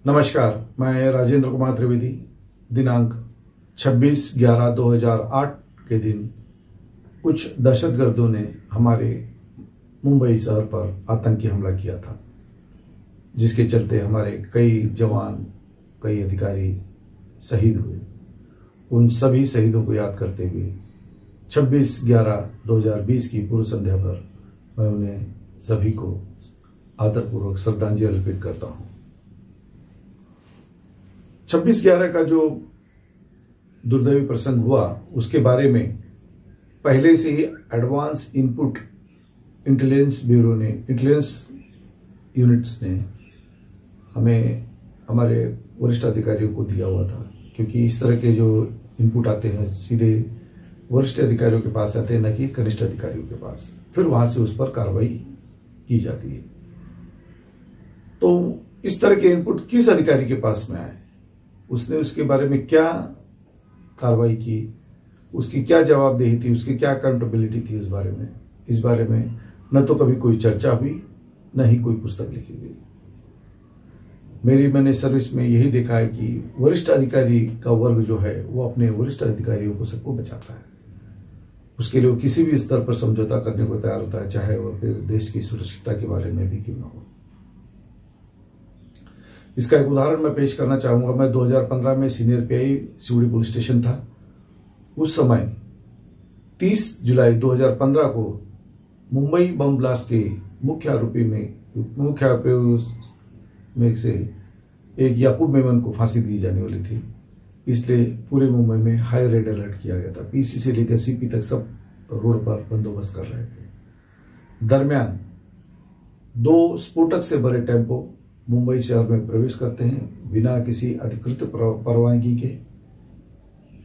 नमस्कार, मैं राजेंद्र कुमार त्रिवेदी। दिनांक 26/11/2008 के दिन कुछ दहशतगर्दों ने हमारे मुंबई शहर पर आतंकी हमला किया था, जिसके चलते हमारे कई जवान, कई अधिकारी शहीद हुए। उन सभी शहीदों को याद करते हुए 26/11/2020 की पूर्व संध्या पर मैं उन्हें सभी को आदरपूर्वक श्रद्धांजलि अर्पित करता हूं। 26/11 का जो दुर्दैवी प्रसंग हुआ, उसके बारे में पहले से ही एडवांस इनपुट इंटेलिजेंस ब्यूरो ने, इंटेलिजेंस यूनिट्स ने हमें, हमारे वरिष्ठ अधिकारियों को दिया हुआ था, क्योंकि इस तरह के जो इनपुट आते हैं सीधे वरिष्ठ अधिकारियों के पास आते हैं, न कि कनिष्ठ अधिकारियों के पास। फिर वहां से उस पर कार्रवाई की जाती है। तो इस तरह के इनपुट किस अधिकारी के पास में आए, उसने उसके बारे में क्या कार्रवाई की, उसकी क्या जवाबदेही थी, उसकी क्या अकाउंटेबिलिटी थी, इस बारे में न तो कभी कोई चर्चा हुई, न ही कोई पुस्तक लिखी गई। मैंने सर्विस में यही देखा है कि वरिष्ठ अधिकारी का वर्ग जो है वो अपने वरिष्ठ अधिकारियों को सबको बचाता है। उसके लिए वो किसी भी स्तर पर समझौता करने को तैयार होता है, चाहे वह फिर देश की सुरक्षितता के बारे में भी क्यों न हो। इसका एक उदाहरण मैं पेश करना चाहूंगा। मैं 2015 में senior pi Sewri police station था। उस समय 30 जुलाई 2015 को मुंबई बम ब्लास्ट के मुख्य आरोपी में से एक याकूब मेमन को फांसी दी जाने वाली थी। इसलिए पूरे मुंबई में हाई रेड अलर्ट किया गया था। पीसी से लेकर सीपी तक सब रोड पर बंदोबस्त कर रहे थे। दरमियान 2 स्फोटक से भरे टेम्पो मुंबई शहर में प्रवेश करते हैं बिना किसी अधिकृत परवानगी के।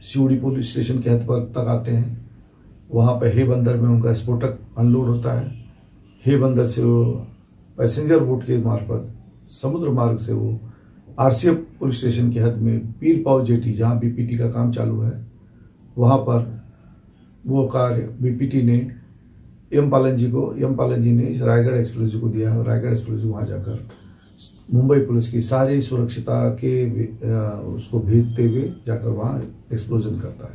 सिवड़ी पुलिस स्टेशन के हद पर तक आते हैं। वहां पर हे बंदर में उनका स्फोटक अनलोड होता है। हे बंदर से वो पैसेंजर बोट के मार्फत समुद्र मार्ग से वो आरसीएफ पुलिस स्टेशन के हद में पीर पाव जेटी, जहां बीपीटी का काम चालू है, वहां पर वो कार्य बीपीटी ने एम पालन जी ने रायगढ़ एक्सप्रेस को दिया है। रायगढ़ एक्सप्रेस वहां जाकर मुंबई पुलिस की सारी सुरक्षिता के उसको भेजते हुए जाकर वहां एक्सप्लोजन करता है।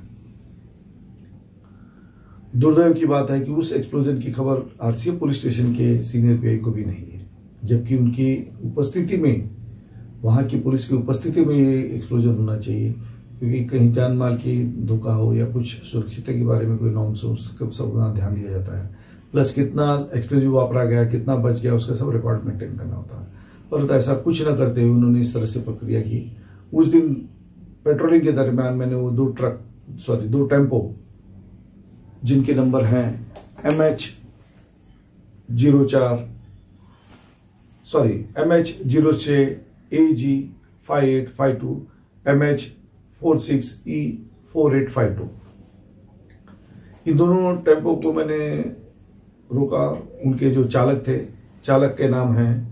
दुर्दैव की बात है कि उस एक्सप्लोजन की खबर आरसीएफ पुलिस स्टेशन के सीनियर पीआई को भी नहीं है, जबकि उनकी उपस्थिति में, वहां की पुलिस की उपस्थिति में ये एक्सप्लोजन होना चाहिए, क्योंकि कहीं जान माल की धोखा हो या कुछ सुरक्षिता के बारे में कोई नॉर्म्स हो, उसका सब ध्यान दिया जाता है। प्लस कितना एक्सप्लोजिव वापरा गया, कितना बच गया, उसका सब रिकॉर्ड मेंटेन करना होता है। परंतु ऐसा कुछ न करते हुए उन्होंने इस तरह से प्रक्रिया की। उस दिन पेट्रोलिंग के दरमियान मैंने वो 2 टेम्पो, जिनके नंबर हैं MH06AG5852, MH46E4852, इन दोनों टेम्पो को मैंने रोका। उनके जो चालक थे, चालक के नाम हैं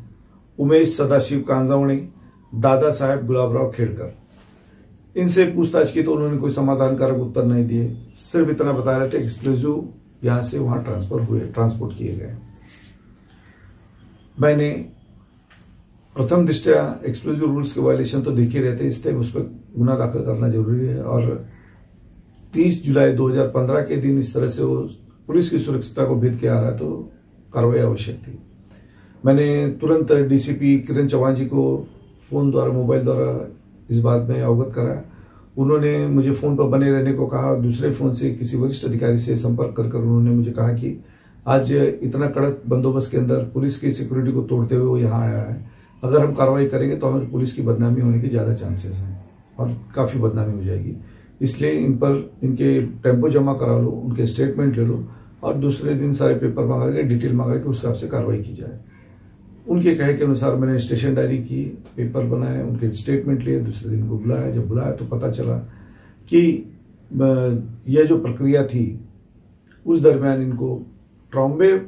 उमेश सदाशिव कांजावणी, दादा साहेब गुलाबराव खेड़कर। इनसे पूछताछ की तो उन्होंने कोई समाधानकारक उत्तर नहीं दिए। सिर्फ इतना बता रहे थे एक्सप्लोजिव यहां से वहां ट्रांसपोर्ट किए गए। मैंने प्रथम दृष्टया एक्सप्लोजिव रूल्स के वायलेशन तो देखे रहते, इसलिए उस पर गुना दाखिल करना जरूरी है। और 30 जुलाई 2015 के दिन इस तरह से वो पुलिस की सुरक्षिता को भेद के आ रहा है, तो कार्रवाई आवश्यक थी। मैंने तुरंत डीसीपी किरण चौहान जी को फोन द्वारा, मोबाइल द्वारा इस बात में अवगत कराया। उन्होंने मुझे फोन पर बने रहने को कहा। दूसरे फोन से किसी वरिष्ठ अधिकारी से संपर्क कर उन्होंने मुझे कहा कि आज इतना कड़क बंदोबस्त के अंदर पुलिस की सिक्योरिटी को तोड़ते हुए वो यहाँ आया है। अगर हम कार्रवाई करेंगे तो हमें पुलिस की बदनामी होने के ज्यादा चांसेस हैं और काफी बदनामी हो जाएगी। इसलिए इन पर इनके टेम्पो जमा करा लो, उनके स्टेटमेंट ले लो और दूसरे दिन सारे पेपर मंगा के, डिटेल मंगा के उस हिसाब से कार्रवाई की जाए। उनके कहे के अनुसार मैंने स्टेशन डायरी की, पेपर बनाए, उनके स्टेटमेंट लिए, दूसरे दिन को बुलाया। जब बुलाया तो पता चला कि यह जो प्रक्रिया थी उस दरमियान इनको ट्रॉम्बे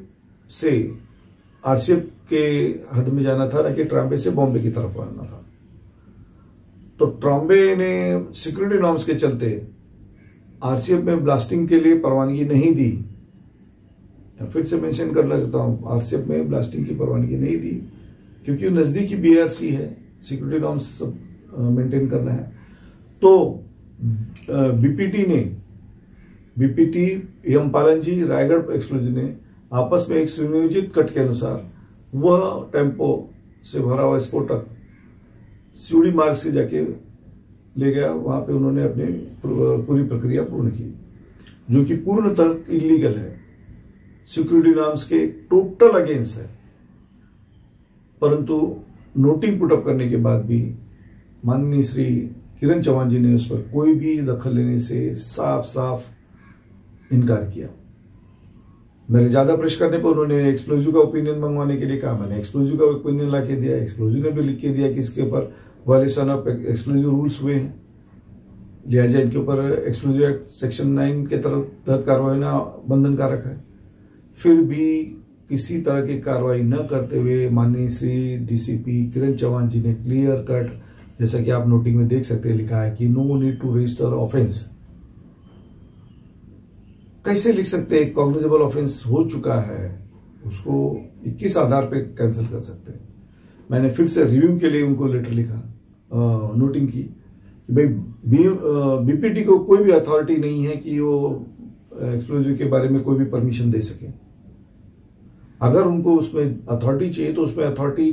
से आरसीएफ के हद में जाना था, न कि ट्रॉम्बे से बॉम्बे की तरफ आना था। तो ट्रॉम्बे ने सिक्योरिटी नॉर्म्स के चलते आरसीएफ में ब्लास्टिंग के लिए परवानगी नहीं दी। फिर से मेंशन करना चाहता हूं, आरसीएफ में ब्लास्टिंग की परवानगी नहीं दी क्योंकि नजदीकी बीआरसी है, सिक्योरिटी नॉर्म्स मेंटेन करना है। तो बीपीटी, एम पालन जी, रायगढ़ एक्सप्लोजिव ने आपस में एक सुनियोजित कट के अनुसार वह टेम्पो से भरा हुआ स्फोटक सीढ़ी मार्ग से जाके ले गया। वहां पे उन्होंने अपनी पूरी प्रक्रिया पूर्ण की, जो कि पूर्णतः इलीगल है, सिक्योरिटी नॉर्म्स के टोटल अगेंस्ट है। परंतु नोटिंग पुटअप करने के बाद भी माननीय श्री किरण चौहान जी ने उस पर कोई भी दखल लेने से साफ साफ इनकार किया। मेरे ज्यादा प्रेस करने पर उन्होंने एक्सप्लोजिव का ओपिनियन मंगवाने के लिए कहा। मैंने एक्सप्लोजिव का ओपिनियन ला के दिया। एक्सप्लोजिव ने भी लिख के दिया कि इसके ऊपर वायलेशन ऑफ एक्सप्लोजिव रूल्स हुए हैं, लिहाजा इनके ऊपर एक्सप्लोजिव एक्ट सेक्शन 9 के तहत कार्रवाई ना बंधनकारक है। फिर भी किसी तरह की कार्रवाई न करते हुए माननीय श्री डीसीपी किरण चौहान जी ने क्लियर कट, जैसा कि आप नोटिंग में देख सकते हैं, लिखा है कि no need to register offence. कैसे लिख सकते हैं? कॉग्निजेबल ऑफेंस हो चुका है, उसको 21 आधार पे कैंसिल कर सकते हैं। मैंने फिर से रिव्यू के लिए उनको लेटर लिखा, नोटिंग की कि भाई बीपीटी को कोई भी अथॉरिटी नहीं है कि वो एक्सप्लोजिव के बारे में कोई भी परमिशन दे सके। अगर उनको उसमें अथॉरिटी चाहिए तो उसमें अथॉरिटी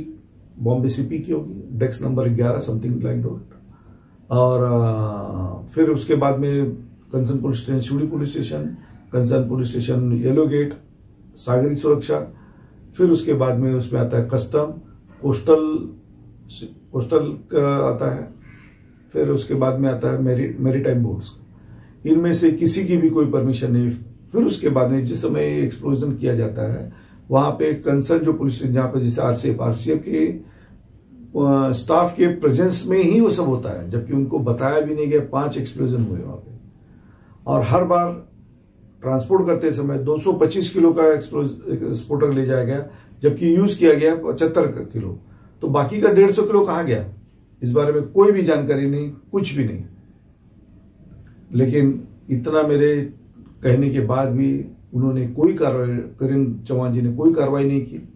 बॉम्बे सीपी की होगी, desk number 11 something like that. और फिर उसके बाद में concern police station Sewri police station, concern police station yellow gate, सागरी सुरक्षा, फिर उसके बाद में उसमें आता है कस्टम, कोस्टल का आता है, फिर उसके बाद में आता है मैरीटाइम बोर्ड्स। इनमें से किसी की भी कोई परमिशन नहीं। फिर उसके बाद में जिस समय एक्सप्लोजन किया जाता है वहां पे कंसर्न जो पुलिस जहां पे जैसे आरसीएफ के स्टाफ के प्रेजेंस में ही वो सब होता है, जबकि उनको बताया भी नहीं गया 5 एक्सप्लोजन हुए वहां पे। और हर बार ट्रांसपोर्ट करते समय 225 किलो का स्फोटक ले जाया गया, जबकि यूज किया गया 75 किलो। तो बाकी का 150 किलो कहां गया, इस बारे में कोई भी जानकारी नहीं, कुछ भी नहीं। लेकिन इतना मेरे कहने के बाद भी उन्होंने कोई कार्रवाई, किरण चौहान जी ने कोई कार्रवाई नहीं की।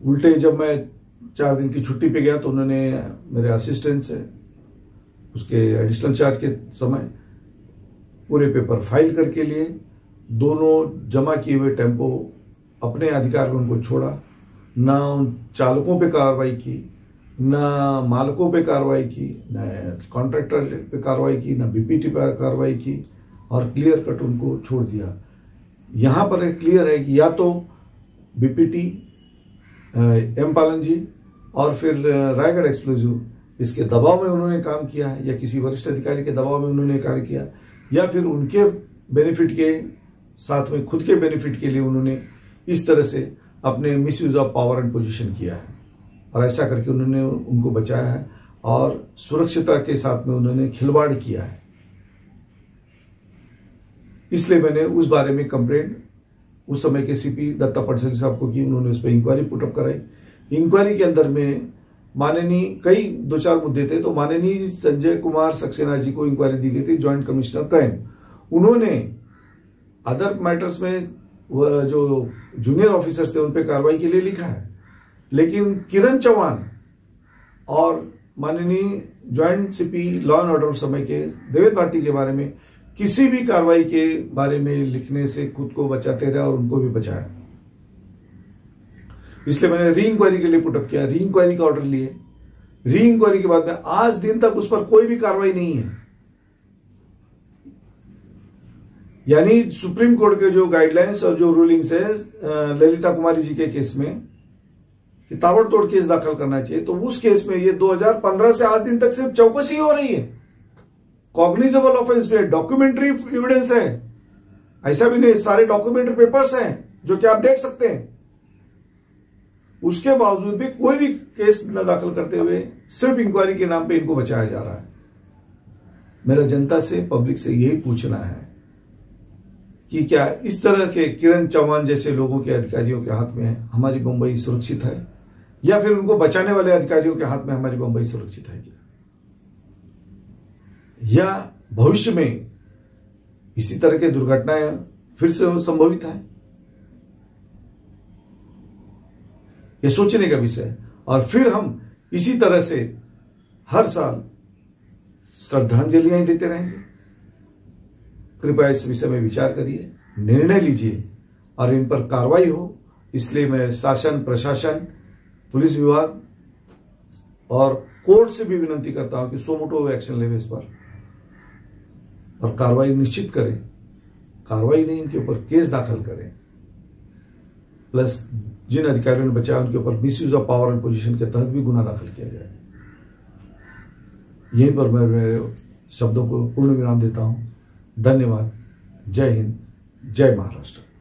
उल्टे जब मैं 4 दिन की छुट्टी पे गया तो उन्होंने मेरे असिस्टेंट से उसके एडिशनल चार्ज के समय पूरे पेपर फाइल करके लिए, दोनों जमा किए हुए टेम्पो अपने अधिकार में उनको छोड़ा। ना उन चालकों पे कार्रवाई की, ना मालकों पे कार्रवाई की, न कॉन्ट्रैक्टर पे कार्रवाई की, ना बीपीटी पे कार्रवाई की, और क्लियर कट उनको छोड़ दिया। यहां पर क्लियर है कि या तो बीपीटी, एम पालन जी और फिर रायगढ़ एक्सप्लोजिव इसके दबाव में उन्होंने काम किया है, या किसी वरिष्ठ अधिकारी के दबाव में उन्होंने कार्य किया, या फिर उनके बेनिफिट के साथ में खुद के बेनिफिट के लिए उन्होंने इस तरह से अपने misuse of power and position किया है। और ऐसा करके उन्होंने उनको बचाया है और सुरक्षिता के साथ में उन्होंने खिलवाड़ किया है। इसलिए मैंने उस बारे में कंप्लेंट उस समय के सीपी दत्ता पटसरी साहब को की। उन्होंने उस पर इंक्वायरी पुटअप कराई। इंक्वायरी के अंदर में माननीय कई 2-4 मुद्दे थे, तो माननीय संजय कुमार सक्सेना जी को इंक्वायरी दी गई थी, ज्वाइंट कमिश्नर क्राइम। उन्होंने अदर मैटर्स में जो जूनियर ऑफिसर्स थे उन पर कार्रवाई के लिए लिखा है, लेकिन किरण चौहान और माननीय joint CP law and order समय के देवेंद्र भारती के बारे में किसी भी कार्रवाई के बारे में लिखने से खुद को बचाते रहे और उनको भी बचाया। इसलिए मैंने री इंक्वायरी के लिए पुटअप किया, री इंक्वायरी का ऑर्डर लिए। री इंक्वायरी के बाद में आज दिन तक उस पर कोई भी कार्रवाई नहीं है। यानी सुप्रीम कोर्ट के जो गाइडलाइंस और जो रूलिंग्स है ललिता कुमारी जी के केस में कि ताबड़तोड़ केस दाखिल करना चाहिए, तो उस केस में ये 2015 से आज दिन तक सिर्फ चौकसी हो रही है। कॉग्निजेबल ऑफेंस पे डॉक्यूमेंट्री एविडेंस है, ऐसा भी नहीं, सारे डॉक्यूमेंट्री पेपर्स हैं जो कि आप देख सकते हैं। उसके बावजूद भी कोई भी केस न दाखिल करते हुए सिर्फ इंक्वायरी के नाम पे इनको बचाया जा रहा है। मेरा जनता से, पब्लिक से यही पूछना है कि क्या इस तरह के किरण चौहान जैसे लोगों के अधिकारियों के हाथ में हमारी बंबई सुरक्षित है, या फिर उनको बचाने वाले अधिकारियों के हाथ में हमारी बंबई सुरक्षित है क्या? या भविष्य में इसी तरह के दुर्घटनाएं फिर से संभवित है? ये सोचने का विषय है। और फिर हम इसी तरह से हर साल श्रद्धांजलियां देते रहेंगे। कृपया इस विषय में विचार करिए, निर्णय लीजिए और इन पर कार्रवाई हो। इसलिए मैं शासन, प्रशासन, पुलिस विभाग और कोर्ट से भी विनती करता हूं कि सो मोटो एक्शन लेवे इस पर और कार्रवाई निश्चित करें। कार्रवाई नहीं, इनके ऊपर केस दाखिल करें। प्लस जिन अधिकारियों ने बचाया उनके ऊपर misuse of power and position के तहत भी गुना दाखिल किया जाए। यहीं पर मैं मेरे शब्दों को पूर्ण विराम देता हूं। धन्यवाद। जय हिंद, जय महाराष्ट्र।